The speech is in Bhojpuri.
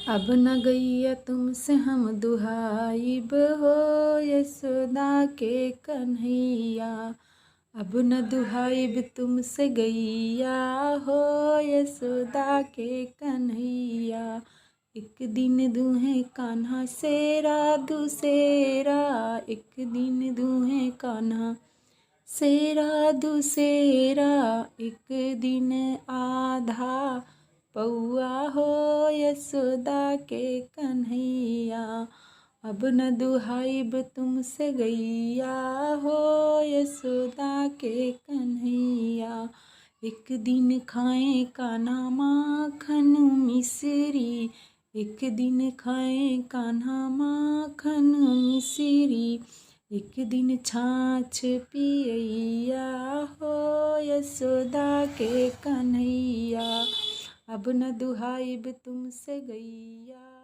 अब न गैया तुमसे हम दुहाइब हो यशोदा के कन्हैया। अब न दुहाइब तुमसे गैया हो यशोदा के कन्हैया। एक दिन दूहे कान्हा सेरा दुसेरा, एक दिन दूहे कान्हा सेरा दुसेरा, एक दिन आधा पौआ हो यशोदा के कन्हैया। अब न दुहाइब तुमसे गैया हो यशोदा के कन्हैया। एक दिन खाएं कान्हा माखन मिश्री, एक दिन खाएं कान्हा माखन मिश्री, एक दिन छाछ पियैया हो यशोदा के कन्हैया। अब न दुहाइब तुमसे गैया।